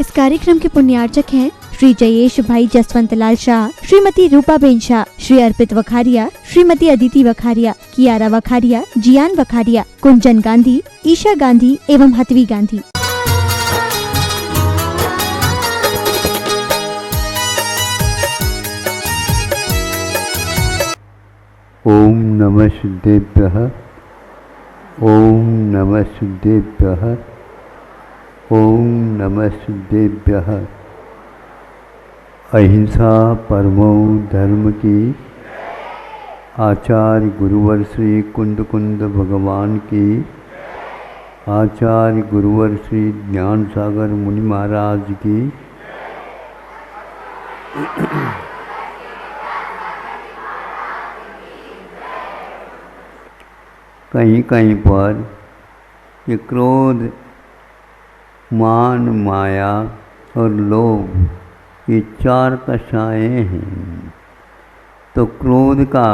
इस कार्यक्रम के पुण्यार्चक हैं श्री जयेश भाई जसवंत लाल शाह, श्रीमती रूपाबेन शाह, श्री अर्पित वखारिया, श्रीमती अदिति वखारिया, कियारा वखारिया, जियान वखारिया, कुंजन गांधी, ईशा गांधी एवं हतवी गांधी। ओम नमः सिद्धेभ्यः, ओम नमः सिद्धेभ्यः, ओम नमः सिद्धेभ्यः। अहिंसा परमो धर्म की आचार्य गुरुवर श्री कुंद कुंद भगवान की, आचार्य गुरुवर श्री ज्ञान सागर मुनि महाराज की, कहीं कहीं पर ये क्रोध, मान, माया और लोभ ये चार कषायें हैं। तो क्रोध का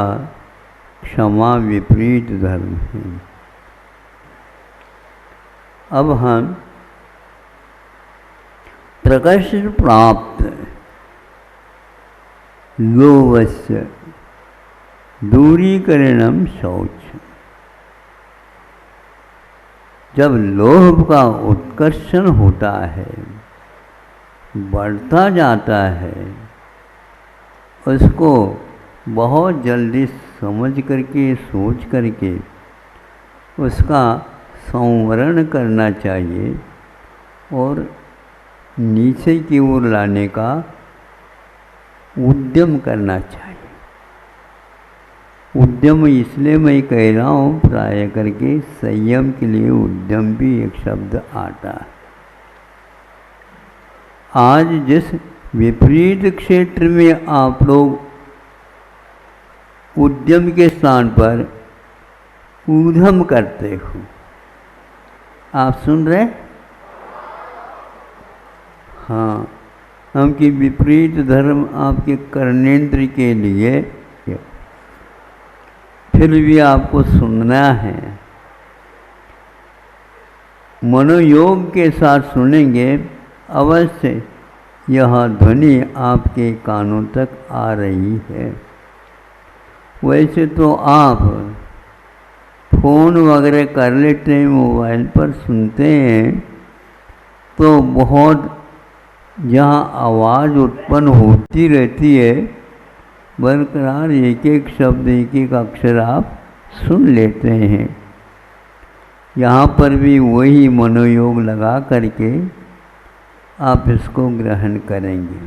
क्षमा विपरीत धर्म है। अब हम प्रकर्ष प्राप्त लोभस्य दूरीकरणम शौच। जब लोभ का उत्कर्षण होता है, बढ़ता जाता है, उसको बहुत जल्दी समझ करके, सोच करके उसका संवरण करना चाहिए और नीचे की ओर लाने का उद्यम करना चाहिए। उद्यम इसलिए मैं कह रहा हूँ, प्राय करके संयम के लिए उद्यम भी एक शब्द आता है। आज जिस विपरीत क्षेत्र में आप लोग उद्यम के स्थान पर ऊधम करते हो, आप सुन रहे? हाँ, हम कि विपरीत धर्म आपके कर्णेंद्र के लिए, फिर भी आपको सुनना है। मनोयोग के साथ सुनेंगे, अवश्य यह ध्वनि आपके कानों तक आ रही है। वैसे तो आप फ़ोन वगैरह कर लेते हैं, मोबाइल पर सुनते हैं, तो बहुत जहाँ आवाज़ उत्पन्न होती रहती है, बरकरार एक एक शब्द, एक एक अक्षर आप सुन लेते हैं। यहाँ पर भी वही मनोयोग लगा करके आप इसको ग्रहण करेंगे।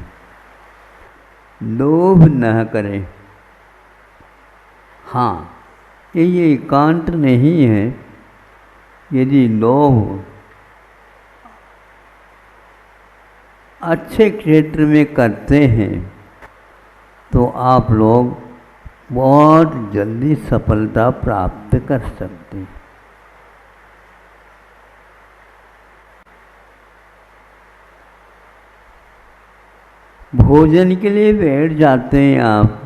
लोभ न करें। हाँ, ये एकांत नहीं है। यदि लोभ अच्छे क्षेत्र में करते हैं तो आप लोग बहुत जल्दी सफलता प्राप्त कर सकते हैं। भोजन के लिए बैठ जाते हैं आप,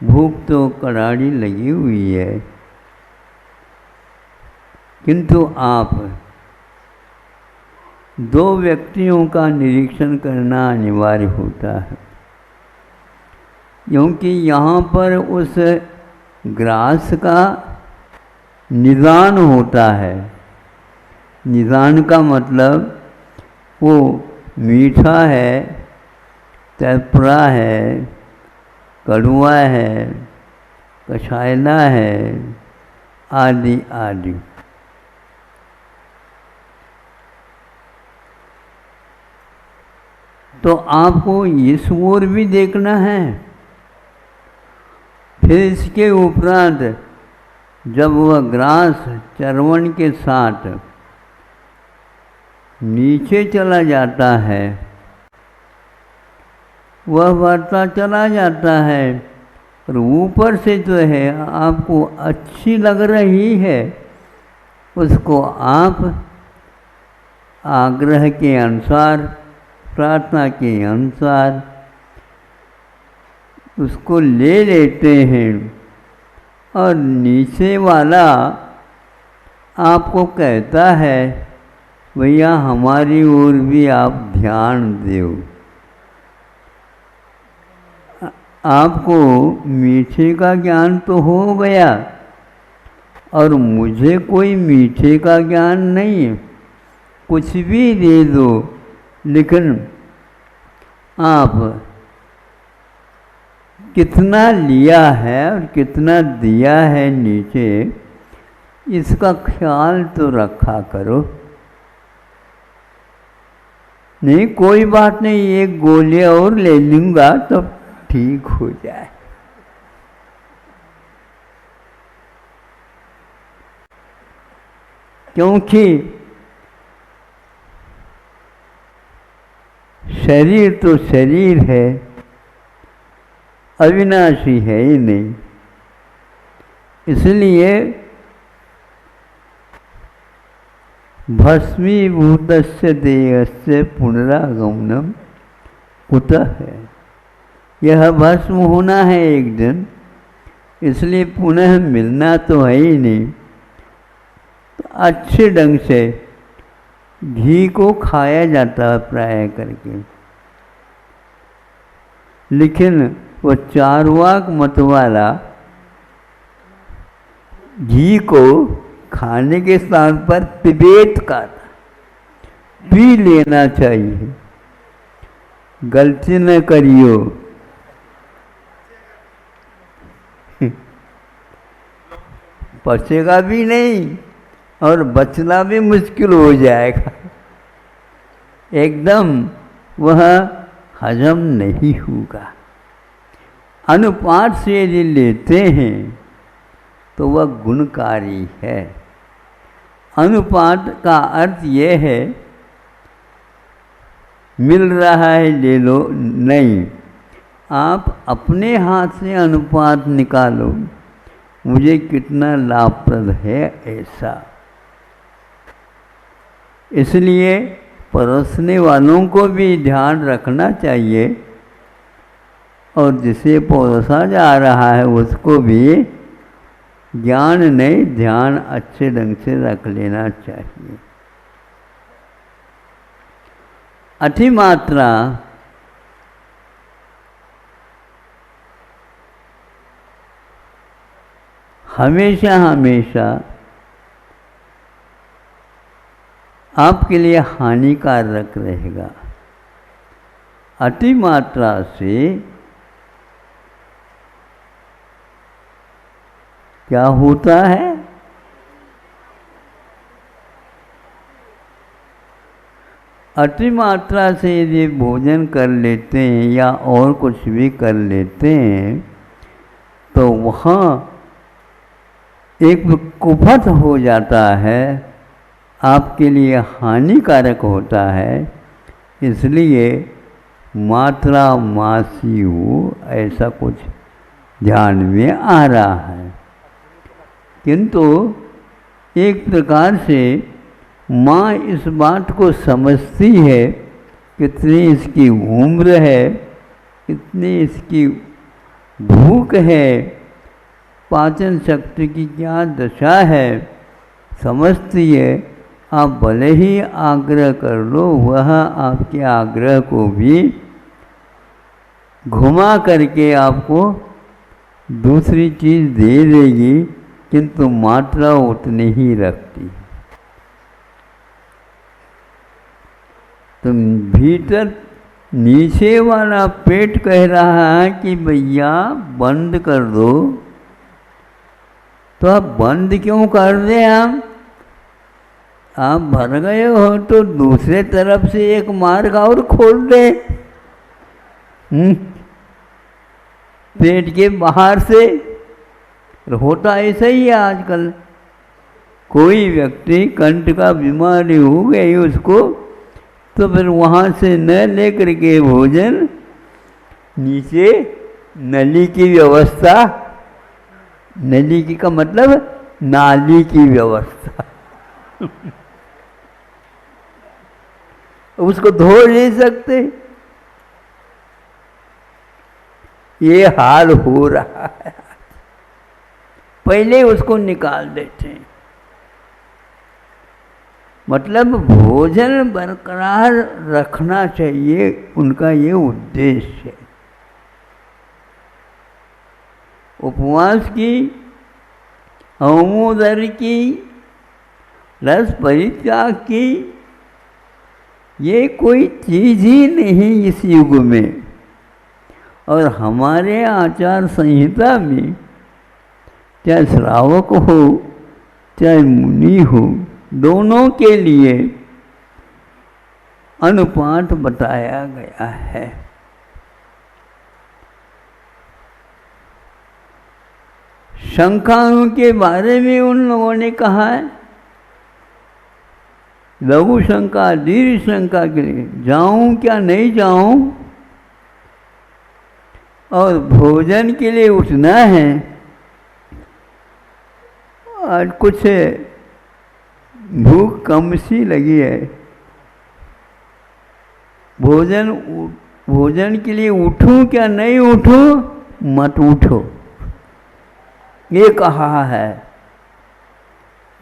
भूख तो कड़ाड़ी लगी हुई है, किंतु आप दो व्यक्तियों का निरीक्षण करना अनिवार्य होता है, क्योंकि यहाँ पर उस ग्रास का निदान होता है। निदान का मतलब वो मीठा है, तैपरा है, कड़वा है, कषायला है, आदि आदि। तो आपको इस ओर भी देखना है। फिर इसके उपरांत जब वह ग्रास चरवण के साथ नीचे चला जाता है, वह बढ़ता चला जाता है और ऊपर से जो है आपको अच्छी लग रही है, उसको आप आग्रह के अनुसार, प्रार्थना के अनुसार उसको ले लेते हैं और नीचे वाला आपको कहता है भैया हमारी ओर भी आप ध्यान दो। आपको मीठे का ज्ञान तो हो गया और मुझे कोई मीठे का ज्ञान नहीं है, कुछ भी दे दो, लेकिन आप कितना लिया है और कितना दिया है नीचे, इसका ख्याल तो रखा करो। नहीं कोई बात नहीं, एक गोली और ले लूँगा तो ठीक हो जाए। क्योंकि शरीर तो शरीर है, अविनाशी है ही नहीं। इसलिए भस्मीभूतस्य देहस्य पुनरागमनम कुतः है। यह भस्म होना है एक दिन, इसलिए पुनः मिलना तो है ही नहीं। तो अच्छे ढंग से घी को खाया जाता है प्राय करके, लेकिन वो चार्वाक मत वाला घी को खाने के स्थान पर पिबेत का पी लेना चाहिए। गलती न करियो। पचेगा भी नहीं और बचना भी मुश्किल हो जाएगा, एकदम वह हजम नहीं होगा। अनुपात से यदि लेते हैं तो वह गुणकारी है। अनुपात का अर्थ यह है मिल रहा है ले लो, नहीं, आप अपने हाथ से अनुपात निकालो, मुझे कितना लाभप्रद है ऐसा। इसलिए परोसने वालों को भी ध्यान रखना चाहिए और जिसे परोसा जा रहा है उसको भी ज्ञान नहीं ध्यान अच्छे ढंग से रख लेना चाहिए। अतिमात्रा हमेशा हमेशा आपके लिए हानिकारक रहेगा। अति मात्रा से क्या होता है? अति मात्रा से यदि भोजन कर लेते हैं या और कुछ भी कर लेते हैं तो वहाँ एक कुफत हो जाता है, आपके लिए हानिकारक होता है। इसलिए मात्रा मासी हो ऐसा कुछ ध्यान में आ रहा है। किंतु एक प्रकार से माँ इस बात को समझती है कितनी इसकी उम्र है, कितनी इसकी भूख है, पाचन शक्ति की क्या दशा है, समझती है। आप भले ही आग्रह कर लो, वह आपके आग्रह को भी घुमा करके आपको दूसरी चीज़ दे देगी, किंतु मात्रा उतनी ही रखती। तो भीतर नीचे वाला पेट कह रहा है कि भैया बंद कर दो, तो आप बंद क्यों कर दें? आप भर गए हो तो दूसरे तरफ से एक मार्ग और खोल दे, पेट के बाहर से। होता ऐसा ही है आजकल। कोई व्यक्ति कंठ का बीमारी हो गई उसको, तो फिर वहाँ से न लेकर के भोजन नीचे नली की व्यवस्था, नली की का मतलब नाली की व्यवस्था उसको धो नहीं सकते। ये हाल हो रहा है, पहले उसको निकाल देते हैं। मतलब भोजन बरकरार रखना चाहिए, उनका ये उद्देश्य है। उपवास की, होमोदर की, रस परित्याग की, ये कोई चीज ही नहीं इस युग में। और हमारे आचार संहिता में चाहे श्रावक हो चाहे मुनि हो, दोनों के लिए अनुपात बताया गया है। शंखाओं के बारे में उन लोगों ने कहा है, लघु शंका दीर्घ शंका के लिए जाऊं क्या नहीं जाऊं, और भोजन के लिए उठना है और कुछ भूख कम सी लगी है, भोजन के लिए उठूं क्या नहीं उठूं, मत उठो, ये कहा है।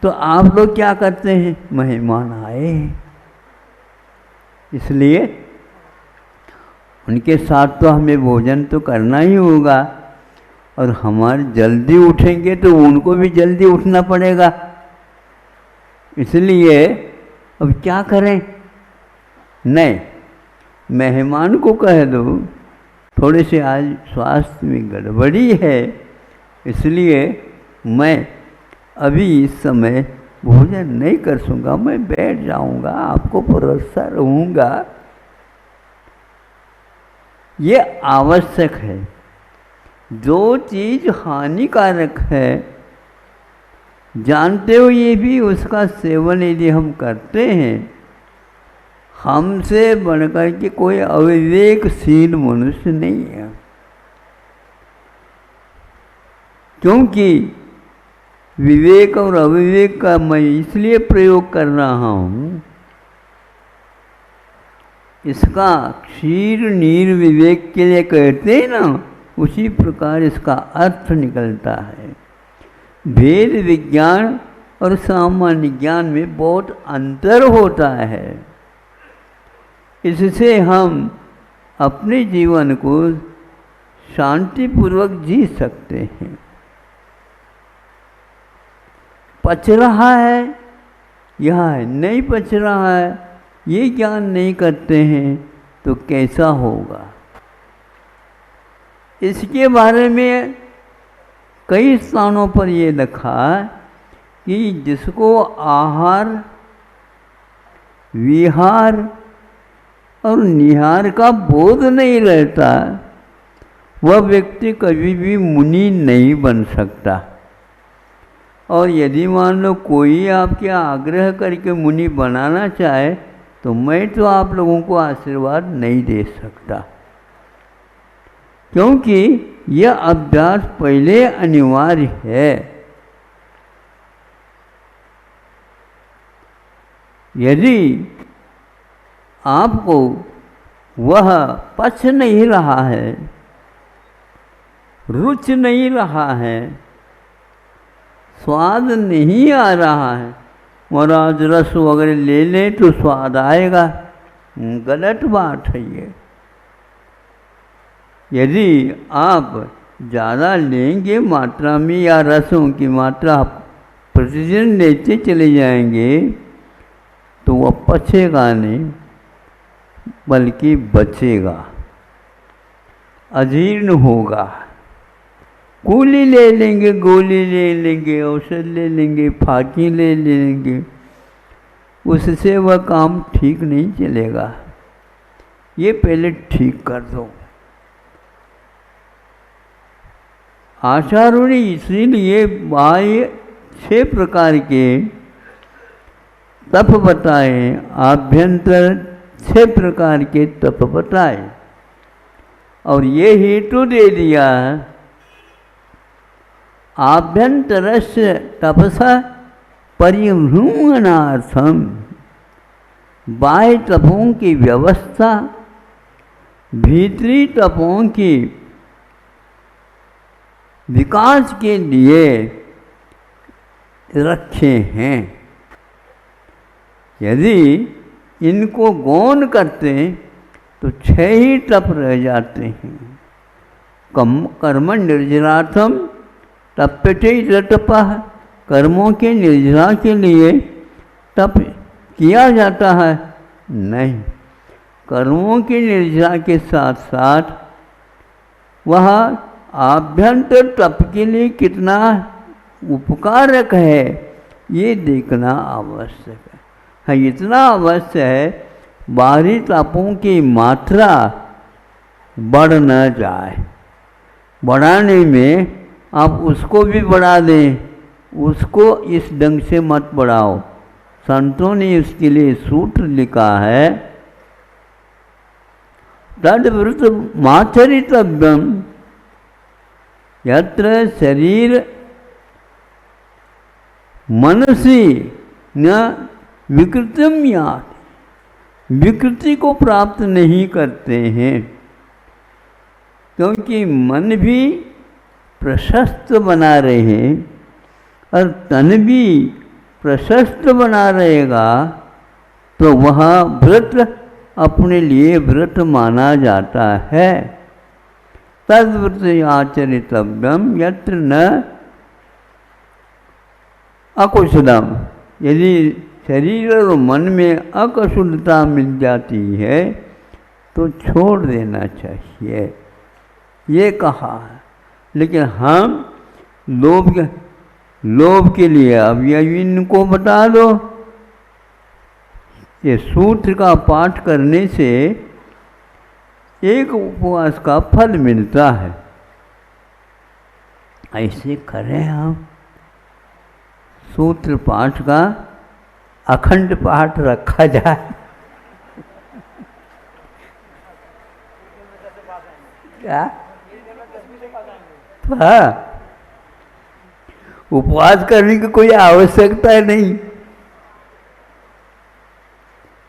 तो आप लोग क्या करते हैं, मेहमान आए इसलिए उनके साथ तो हमें भोजन तो करना ही होगा, और हमारे जल्दी उठेंगे तो उनको भी जल्दी उठना पड़ेगा। इसलिए अब क्या करें, नहीं मेहमान को कह दो थोड़े से आज स्वास्थ्य में गड़बड़ी है, इसलिए मैं अभी इस समय भोजन नहीं कर सूंगा, मैं बैठ जाऊंगा, आपको परोसता रहूंगा। ये आवश्यक है। जो चीज हानिकारक है जानते हुए भी उसका सेवन यदि हम करते हैं, हमसे बढ़कर के कोई अविवेकशील मनुष्य नहीं है। क्योंकि विवेक और अविवेक का मैं इसलिए प्रयोग कर रहा हूं, इसका क्षीर नीर विवेक के लिए कहते हैं ना, उसी प्रकार इसका अर्थ निकलता है। भेद विज्ञान और सामान्य ज्ञान में बहुत अंतर होता है। इससे हम अपने जीवन को शांतिपूर्वक जी सकते हैं। पच रहा है यह नहीं पच रहा है, ये ज्ञान नहीं करते हैं तो कैसा होगा। इसके बारे में कई स्थानों पर ये लिखा कि जिसको आहार विहार और निहार का बोध नहीं रहता, वह व्यक्ति कभी भी मुनि नहीं बन सकता। और यदि मान लो कोई आपके आग्रह करके मुनि बनाना चाहे तो मैं तो आप लोगों को आशीर्वाद नहीं दे सकता, क्योंकि यह अभ्यास पहले अनिवार्य है। यदि आपको वह पच नहीं रहा है, रुच नहीं रहा है, स्वाद नहीं आ रहा है, महाराज रस वगैरह ले लें तो स्वाद आएगा, गलत बात है ये। यदि आप ज़्यादा लेंगे मात्रा में या रसों की मात्रा प्रतिदिन लेते चले जाएंगे तो वह पचेगा नहीं बल्कि बचेगा, अजीर्ण होगा। गोली ले लेंगे, गोली ले लेंगे, औषध ले लेंगे, फाकी ले लेंगे, उससे वह काम ठीक नहीं चलेगा। ये पहले ठीक कर दो। आचार्यों ने इसीलिए बाह्य 6 प्रकार के तप बताए, आभ्यंतर 6 प्रकार के तप बताए, और ये हेतु दे दिया आभ्यंतरस्य तपसा परिभ्रूमणार्थम, बाह्य तपों की व्यवस्था भीतरी तपों की विकास के लिए रखे हैं। यदि इनको गौण करते तो 6 ही तप रह जाते हैं। कर्म निर्जरार्थम तप्यते तपः, कर्मों के निर्जरा के लिए तप किया जाता है? नहीं, कर्मों की निर्जरा के साथ साथ वह आभ्यंतर तप के लिए कितना उपकारक है ये देखना आवश्यक है। हाँ, इतना अवश्य है बाहरी तपों की मात्रा बढ़ न जाए। बढ़ाने में आप उसको भी बढ़ा दें, उसको इस ढंग से मत बढ़ाओ। संतों ने इसके लिए सूत्र लिखा है, तद्व्रत माचरितव्यम यत्र शरीर मनसी न विकृतिम याति, विकृति को प्राप्त नहीं करते हैं, क्योंकि मन भी प्रशस्त बना रहे और तन भी प्रशस्त बना रहेगा तो वह व्रत अपने लिए व्रत माना जाता है। तद्व्रत आचरितव्यम यत्र न अकुशलम, यदि शरीर और मन में अकुशलता मिल जाती है तो छोड़ देना चाहिए, ये कहा है। लेकिन हम लोभ के लिए अब ये इनको बता दो, ये सूत्र का पाठ करने से एक उपवास का फल मिलता है। ऐसे करें हम, सूत्र पाठ का अखंड पाठ रखा जाए। क्या? हाँ, उपवास करने की कोई आवश्यकता नहीं,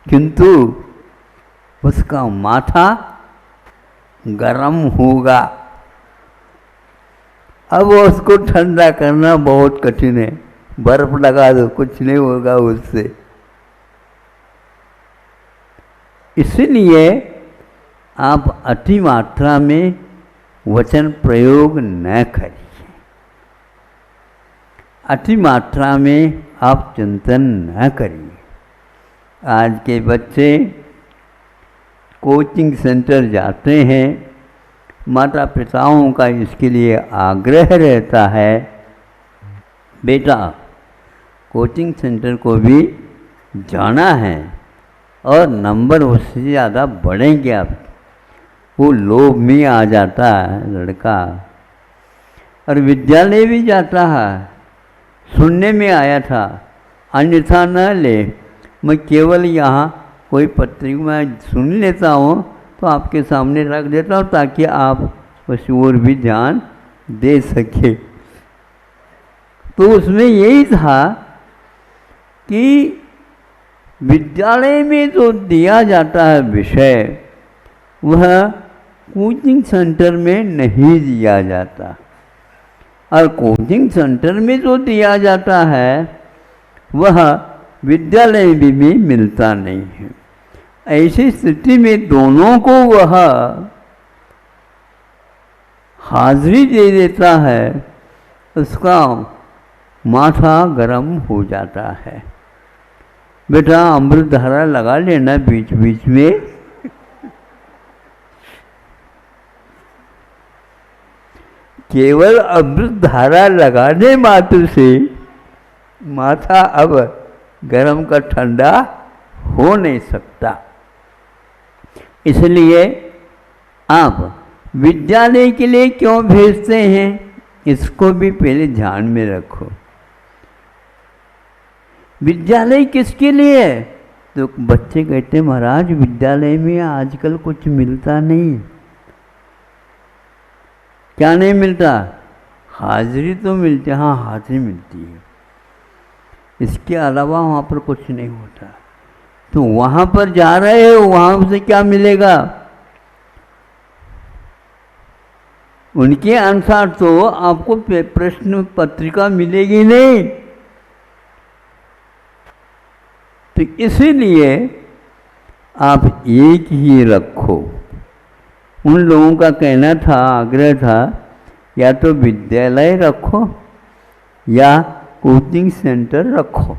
किंतु उसका माथा गरम होगा। अब उसको ठंडा करना बहुत कठिन है, बर्फ लगा दो कुछ नहीं होगा उससे। इसलिए आप अति मात्रा में वचन प्रयोग न करिए, अति मात्रा में आप चिंतन न करिए। आज के बच्चे कोचिंग सेंटर जाते हैं, माता पिताओं का इसके लिए आग्रह रहता है, बेटा कोचिंग सेंटर को भी जाना है और नंबर उससे ज़्यादा बढ़ेंगे आप। वो लोभ में आ जाता है लड़का, और विद्यालय भी जाता है। सुनने में आया था, अन्यथा न ले, मैं केवल यहाँ कोई पत्रिका में सुन लेता हूँ तो आपके सामने रख देता हूँ ताकि आप उस ओर भी ध्यान दे सके। तो उसमें यही था कि विद्यालय में जो दिया जाता है विषय वह कोचिंग सेंटर में नहीं दिया जाता, और कोचिंग सेंटर में जो दिया जाता है वह विद्यालय में भी मिलता नहीं है। ऐसी स्थिति में दोनों को वह हाजिरी दे देता है, उसका माथा गरम हो जाता है। बेटा अमृत धारा लगा लेना बीच बीच में, केवल अमृत धारा लगाने मात्र से माथा अब गरम का ठंडा हो नहीं सकता। इसलिए आप विद्यालय के लिए क्यों भेजते हैं इसको भी पहले ध्यान में रखो। विद्यालय किसके लिए है? तो बच्चे कहते महाराज विद्यालय में आजकल कुछ मिलता नहीं। क्या नहीं मिलता? हाजिरी तो मिलती है, हाँ हाजिरी मिलती है, इसके अलावा वहाँ पर कुछ नहीं होता। तो वहाँ पर जा रहे हो, वहाँ से क्या मिलेगा? उनके अनुसार तो आपको प्रश्न पत्रिका मिलेगी नहीं, तो इसीलिए आप एक ही रखो। उन लोगों का कहना था, आग्रह था, या तो विद्यालय रखो या कोचिंग सेंटर रखो।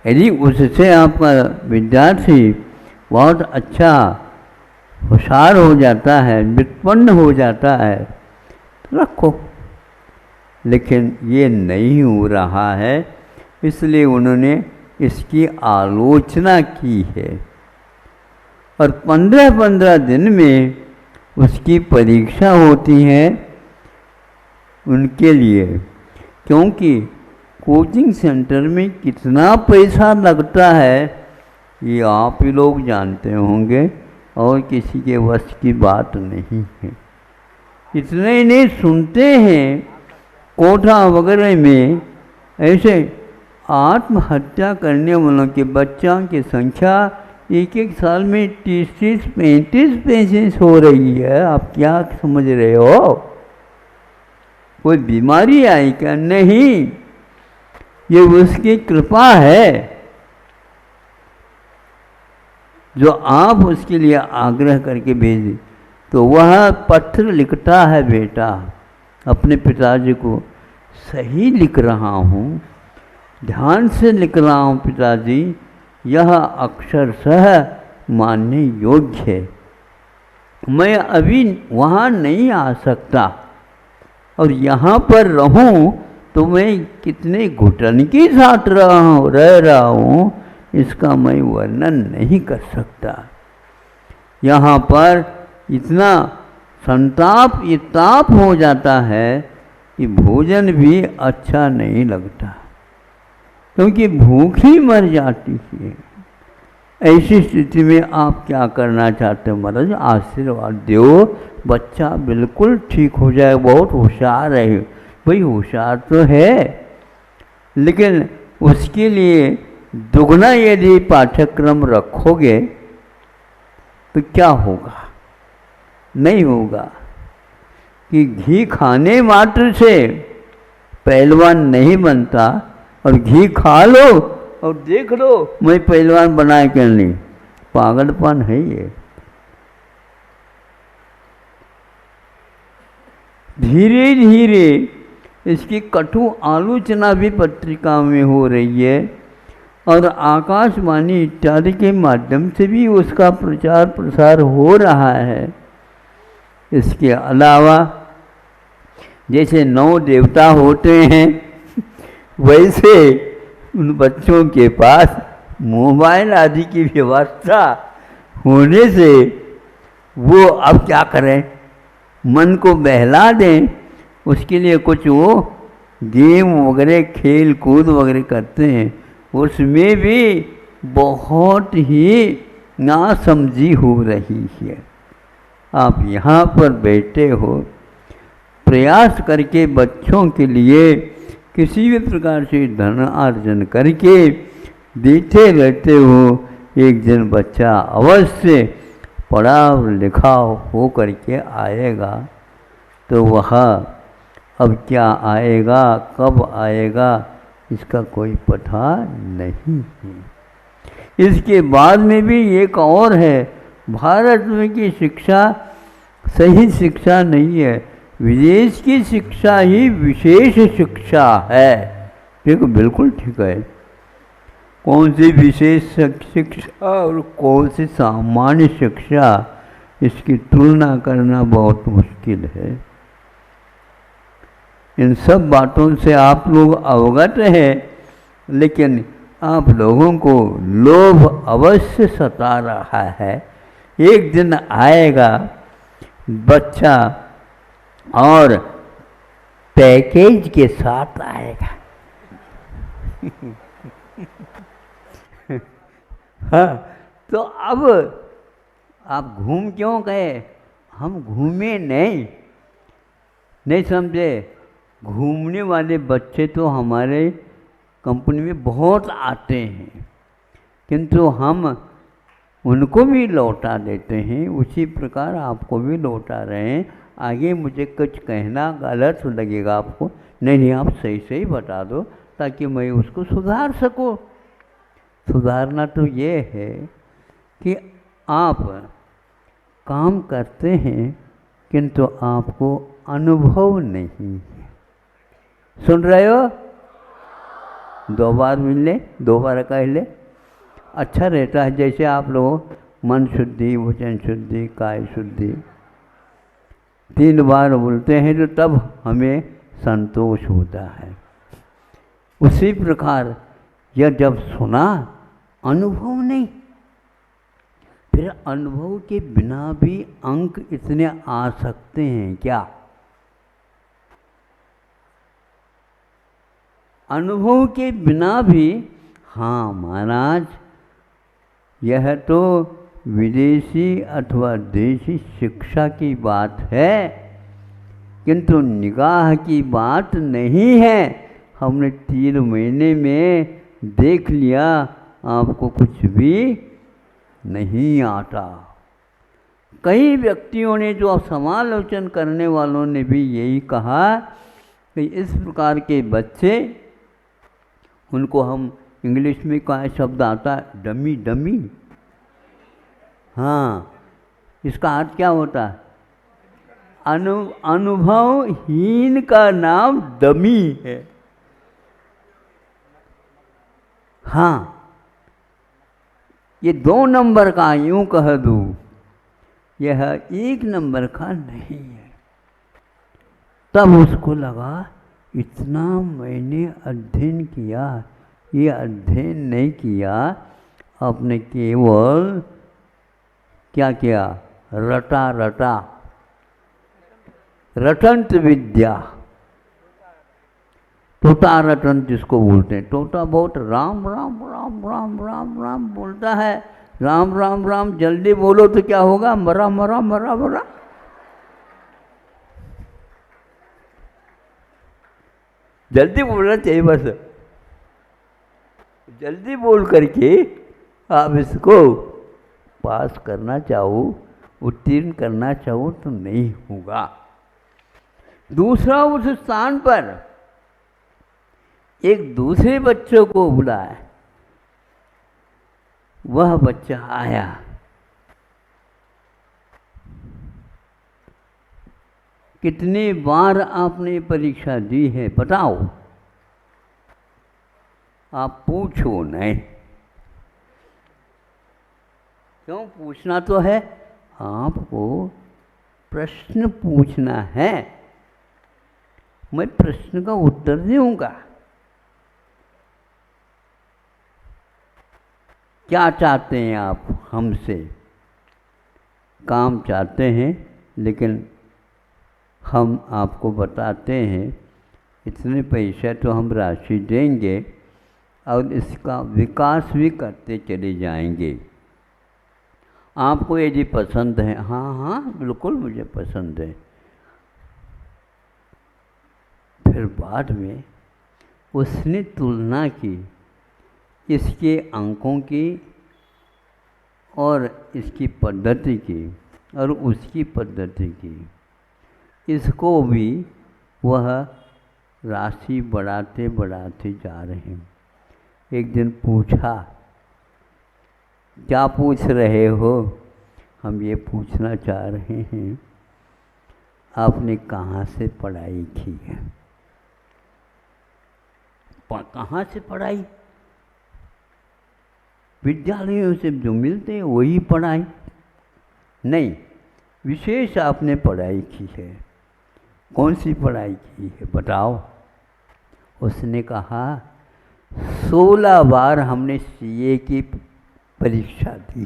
यदि उससे आपका विद्यार्थी बहुत अच्छा होशियार हो जाता है, व्युत्पन्न हो जाता है, तो रखो। लेकिन ये नहीं हो रहा है, इसलिए उन्होंने इसकी आलोचना की है। और 15-15 दिन में उसकी परीक्षा होती है उनके लिए, क्योंकि कोचिंग सेंटर में कितना पैसा लगता है ये आप ही लोग जानते होंगे, और किसी के वश की बात नहीं है। इतने ही नहीं, सुनते हैं कोटा वगैरह में ऐसे आत्महत्या करने वालों के बच्चों की संख्या एक साल में 30-35 हो रही है। आप क्या समझ रहे हो? कोई बीमारी आई क्या? नहीं, ये उसकी कृपा है जो आप उसके लिए आग्रह करके भेजें। तो वह पत्र लिखता है, बेटा अपने पिताजी को, सही लिख रहा हूँ, ध्यान से लिख रहा हूँ पिताजी, यह अक्षरशः मानने योग्य है। मैं अभी वहाँ नहीं आ सकता, और यहाँ पर रहूँ तो मैं कितने घुटन के साथ रह रहा हूँ, इसका मैं वर्णन नहीं कर सकता। यहाँ पर इतना संताप, ये ताप हो जाता है कि भोजन भी अच्छा नहीं लगता, क्योंकि भूख ही मर जाती है। ऐसी स्थिति में आप क्या करना चाहते हो? महाराज आशीर्वाद दो, बच्चा बिल्कुल ठीक हो जाए, बहुत होशियार है। भाई होशियार तो है, लेकिन उसके लिए दुगना यदि पाठ्यक्रम रखोगे तो क्या होगा? नहीं होगा कि घी खाने मात्र से पहलवान नहीं बनता, और घी खा लो और देख लो मैं पहलवान बनाए क्या नहीं। पागलपन है ये। धीरे धीरे इसकी कटु आलोचना भी पत्रिका में हो रही है, और आकाशवाणी इत्यादि के माध्यम से भी उसका प्रचार प्रसार हो रहा है। इसके अलावा जैसे 9 देवता होते हैं, वैसे उन बच्चों के पास मोबाइल आदि की व्यवस्था होने से वो अब क्या करें, मन को बहला दें, उसके लिए कुछ वो गेम वगैरह, खेल कूद वगैरह करते हैं। उसमें भी बहुत ही नासमझी हो रही है। आप यहाँ पर बैठे हो, प्रयास करके बच्चों के लिए किसी भी प्रकार से धन अर्जन करके देते रहते हो। एक दिन बच्चा अवश्य पढ़ा लिखा हो करके आएगा। तो वह अब क्या आएगा, कब आएगा, इसका कोई पता नहीं है। इसके बाद में भी एक और है, भारत में की शिक्षा सही शिक्षा नहीं है, विदेश की शिक्षा ही विशेष शिक्षा है। देखो बिल्कुल ठीक है। कौन सी विशेष शिक्षा और कौन सी सामान्य शिक्षा, इसकी तुलना करना बहुत मुश्किल है। इन सब बातों से आप लोग अवगत हैं, लेकिन आप लोगों को लोभ अवश्य सता रहा है। एक दिन आएगा बच्चा और पैकेज के साथ आएगा। हाँ, तो अब आप घूम क्यों गए? हम घूमे नहीं समझे। घूमने वाले बच्चे तो हमारे कंपनी में बहुत आते हैं, किंतु हम उनको भी लौटा देते हैं। उसी प्रकार आपको भी लौटा रहे हैं। आगे मुझे कुछ कहना गलत लगेगा आपको, नहीं आप सही सही बता दो, ताकि मैं उसको सुधार सकूं। सुधारना तो ये है कि आप काम करते हैं किंतु आपको अनुभव नहीं है। सुन रहे हो? 2 बार मिलने, 2 बार कह ले, अच्छा रहता है। जैसे आप लोग मन शुद्धि, वचन शुद्धि, काय शुद्धि 3 बार बोलते हैं तो तब हमें संतोष होता है। उसी प्रकार यह जब सुना, अनुभव नहीं, फिर अनुभव के बिना भी अंक इतने आ सकते हैं क्या? अनुभव के बिना भी, हाँ महाराज, यह तो विदेशी अथवा देशी शिक्षा की बात है, किंतु निगाह की बात नहीं है। हमने 3 महीने में देख लिया, आपको कुछ भी नहीं आता। कई व्यक्तियों ने, जो समालोचन करने वालों ने भी यही कहा कि इस प्रकार के बच्चे, उनको हम इंग्लिश में क्या शब्द आता है, डमी डमी। हाँ, इसका अर्थ क्या होता है? अनुभवहीन का नाम डमी है। हाँ, ये 2 नंबर का, यूं कह दूं, यह 1 नंबर का नहीं है। तब उसको लगा इतना मैंने अध्ययन किया, ये अध्ययन नहीं किया, आपने केवल क्या किया? रटा रटा, रटंत विद्या, तोता रटन जिसको बोलते हैं। तोता बहुत राम राम राम राम राम राम बोलता है। राम राम राम जल्दी बोलो तो क्या होगा? मरा मरा मरा मरा। जल्दी बोलना चाहिए, बस जल्दी बोल करके आप इसको पास करना चाहो, उत्तीर्ण करना चाहो तो नहीं होगा। दूसरा, उस स्थान पर एक दूसरे बच्चों को बुलाया। वह बच्चा आया, कितनी बार आपने परीक्षा दी है बताओ? आप पूछो नहीं। क्यों पूछना तो है? आपको प्रश्न पूछना है, मैं प्रश्न का उत्तर दूंगा। क्या चाहते हैं आप हमसे? काम चाहते हैं, लेकिन हम आपको बताते हैं इतने पैसे तो हम राशि देंगे और इसका विकास भी करते चले जाएंगे। आपको यदि पसंद है, हाँ हाँ बिल्कुल मुझे पसंद है, फिर बाद में उसने तुलना की इसके अंकों की और इसकी पद्धति की और उसकी पद्धति की। इसको भी वह राशि बढ़ाते बढ़ाते जा रहे हैं। एक दिन पूछा, क्या पूछ रहे हो? हम ये पूछना चाह रहे हैं आपने कहाँ से पढ़ाई की है? कहाँ से पढ़ाई? विद्यालयों से जो मिलते हैं वही पढ़ाई? नहीं, विशेष आपने पढ़ाई की है। कौन सी पढ़ाई की है बताओ? उसने कहा 16 बार हमने सीए की परीक्षा दी।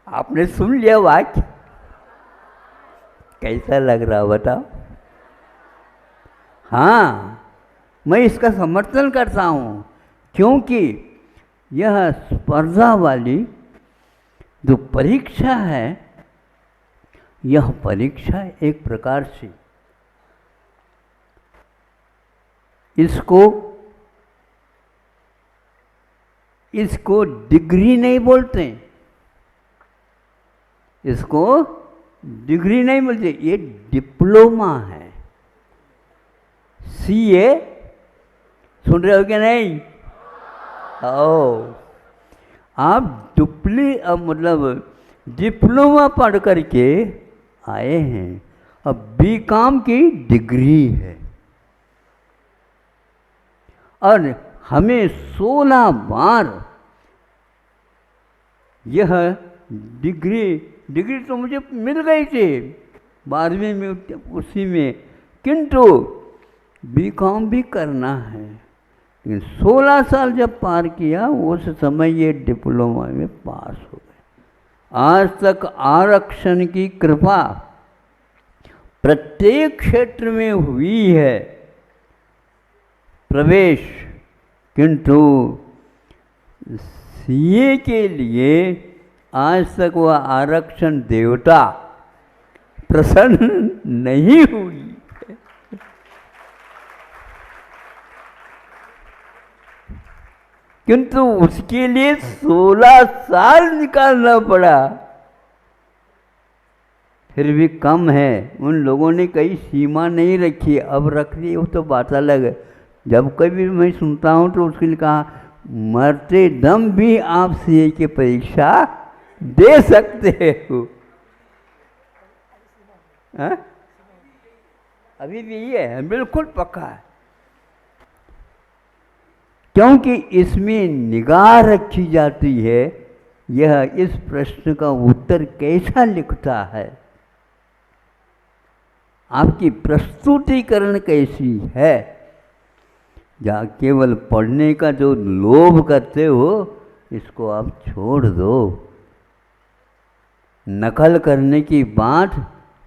आपने सुन लिया वाक्य? कैसा लग रहा बताओ? हाँ, मैं इसका समर्थन करता हूँ, क्योंकि यह स्पर्धा वाली जो परीक्षा है, यह परीक्षा एक प्रकार से इसको डिग्री नहीं बोलते, इसको डिग्री नहीं मिलती, ये डिप्लोमा है। सीए सुन रहे हो क्या नहीं? ओ, आप मतलब डिप्लोमा पढ़ करके आए हैं, अब बीकॉम की डिग्री है और हमें 16 बार यह डिग्री तो मुझे मिल गई थी 12वीं में उसी में, किंतु बीकॉम भी करना है। लेकिन 16 साल जब पार किया उस समय ये डिप्लोमा में पास हो गए। आज तक आरक्षण की कृपा प्रत्येक क्षेत्र में हुई है प्रवेश, किंतु सीए के लिए आज तक वह आरक्षण देवता प्रसन्न नहीं हुई। किंतु उसके लिए 16 साल निकालना पड़ा, फिर भी कम है। उन लोगों ने कई सीमा नहीं रखी, अब रख दी वो तो बात अलग है। जब कभी मैं सुनता हूँ तो उसके लिए कहा मरते दम भी आप सीए की परीक्षा दे सकते हो। अभी भी ये है, बिल्कुल पक्का है, क्योंकि इसमें निगाह रखी जाती है यह इस प्रश्न का उत्तर कैसा लिखता है, आपकी प्रस्तुतिकरण कैसी है। जहाँ केवल पढ़ने का जो लोभ करते हो इसको आप छोड़ दो, नकल करने की बात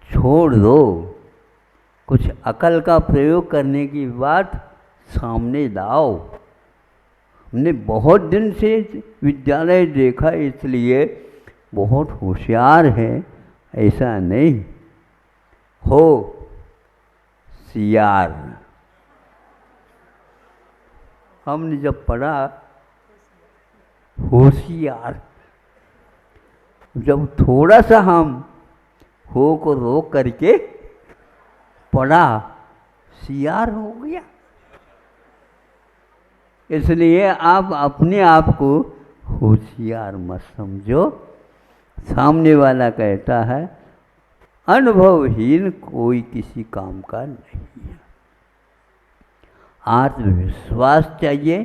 छोड़ दो, कुछ अकल का प्रयोग करने की बात सामने लाओ। हमने बहुत दिन से विद्यालय देखा, इसलिए बहुत होशियार है ऐसा नहीं हो। सियार हमने जब पढ़ा होशियार, जब थोड़ा सा हम हो को रोक करके पढ़ा सियार हो गया। इसलिए आप अपने आप को होशियार मत समझो। सामने वाला कहता है अनुभवहीन कोई किसी काम का नहीं है। आत्मविश्वास चाहिए,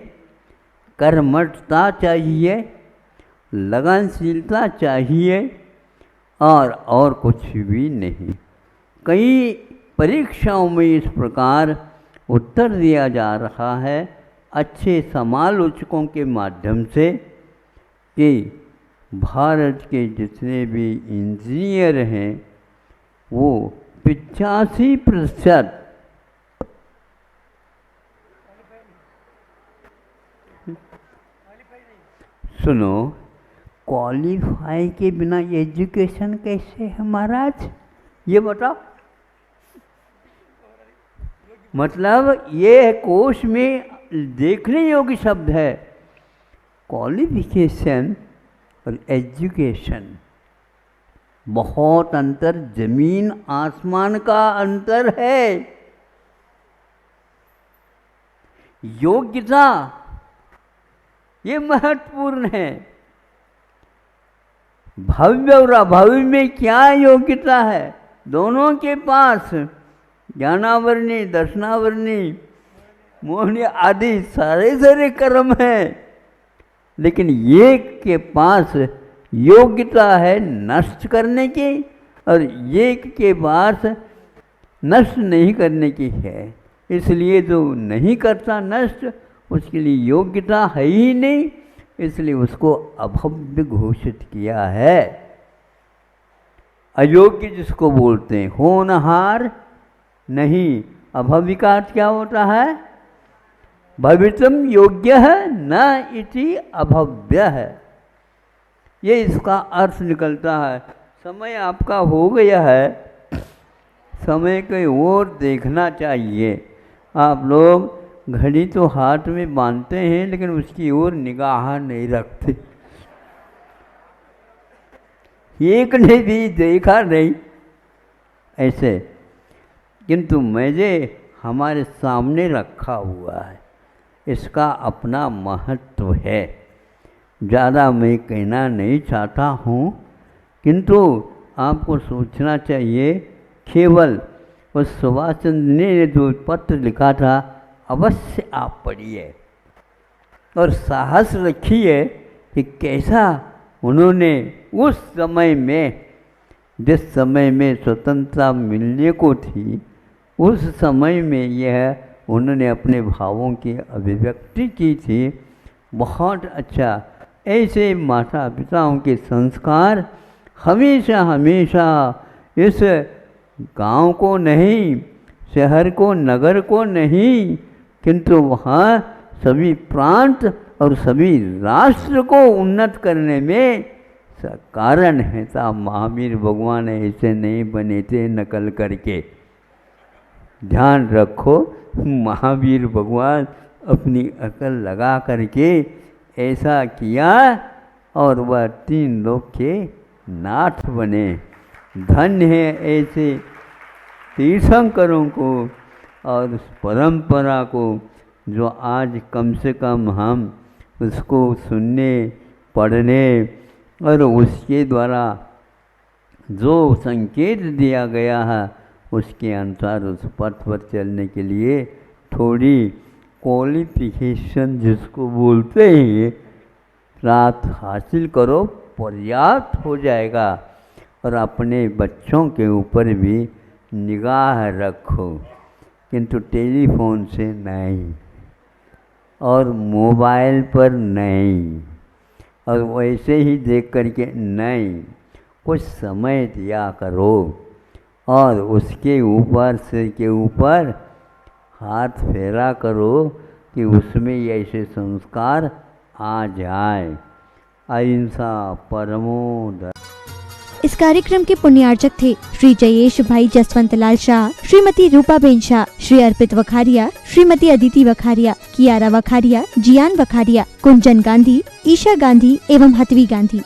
कर्मठता चाहिए, लगनशीलता चाहिए और कुछ भी नहीं। कई परीक्षाओं में इस प्रकार उत्तर दिया जा रहा है अच्छे समालोचकों के माध्यम से कि भारत के जितने भी इंजीनियर हैं वो 85% सुनो, क्वालिफाई के बिना एजुकेशन कैसे है महाराज, ये बताओ। मतलब ये कोश में देखने योग्य शब्द है, क्वालिफिकेशन और एजुकेशन, बहुत अंतर, जमीन आसमान का अंतर है। योग्यता ये महत्वपूर्ण है। भव्य और अभव्य में क्या योग्यता है, दोनों के पास ज्ञानावरणी, दर्शनावरणी, मोहनी आदि सारे कर्म हैं, लेकिन एक के पास योग्यता है नष्ट करने की और एक के पास नष्ट नहीं करने की है। इसलिए जो नहीं करता नष्ट, उसके लिए योग्यता है ही नहीं, इसलिए उसको अभव्य घोषित किया है। अयोग्य जिसको बोलते हैं, होनहार नहीं। अभव्य का अर्थ क्या होता है, भवितुम योग्य है न इति अभव्य है, ये इसका अर्थ निकलता है। समय आपका हो गया है, समय की ओर देखना चाहिए। आप लोग घड़ी तो हाथ में बांधते हैं लेकिन उसकी ओर निगाह नहीं रखते। एक ने भी देखा नहीं ऐसे, किंतु मुझे हमारे सामने रखा हुआ है, इसका अपना महत्व है। ज़्यादा मैं कहना नहीं चाहता हूँ, किंतु आपको सोचना चाहिए। केवल उस सुभाष चंद्र ने जो पत्र लिखा था अवश्य आप पढ़िए और साहस रखिए कि कैसा उन्होंने उस समय में, जिस समय में स्वतंत्रता मिलने को थी, उस समय में यह उन्होंने अपने भावों की अभिव्यक्ति की थी। बहुत अच्छा। ऐसे माता पिताओं के संस्कार हमेशा हमेशा इस गांव को नहीं, शहर को, नगर को नहीं, किंतु वहाँ सभी प्रांत और सभी राष्ट्र को उन्नत करने में कारण है। था महावीर भगवान ऐसे नहीं बने थे नकल करके। ध्यान रखो, महावीर भगवान अपनी अकल लगा करके ऐसा किया और वह 3 लोक के नाथ बने। धन्य है ऐसे तीर्थंकरों को और उस परंपरा को जो आज कम से कम हम उसको सुनने, पढ़ने और उसके द्वारा जो संकेत दिया गया है उसके अनुसार उस पथ पर चलने के लिए थोड़ी क्वालिफिकेशन जिसको बोलते हैं प्राप्त हासिल करो, पर्याप्त हो जाएगा। और अपने बच्चों के ऊपर भी निगाह रखो, किंतु टेलीफोन से नहीं और मोबाइल पर नहीं और वैसे ही देख करके नहीं, कुछ समय दिया करो और उसके ऊपर सिर के ऊपर हाथ फेरा करो कि उसमें ऐसे संस्कार आ जाए। अहिंसा परमो धर्म। इस कार्यक्रम के पुण्यार्चक थे श्री जयेश भाई जसवंत लाल शाह, श्रीमती रूपाबेन शाह, श्री अर्पित वखारिया, श्रीमती अदिति वखारिया, कियारा वखारिया, जियान वखारिया, कुंजन गांधी, ईशा गांधी एवं हतवी गांधी।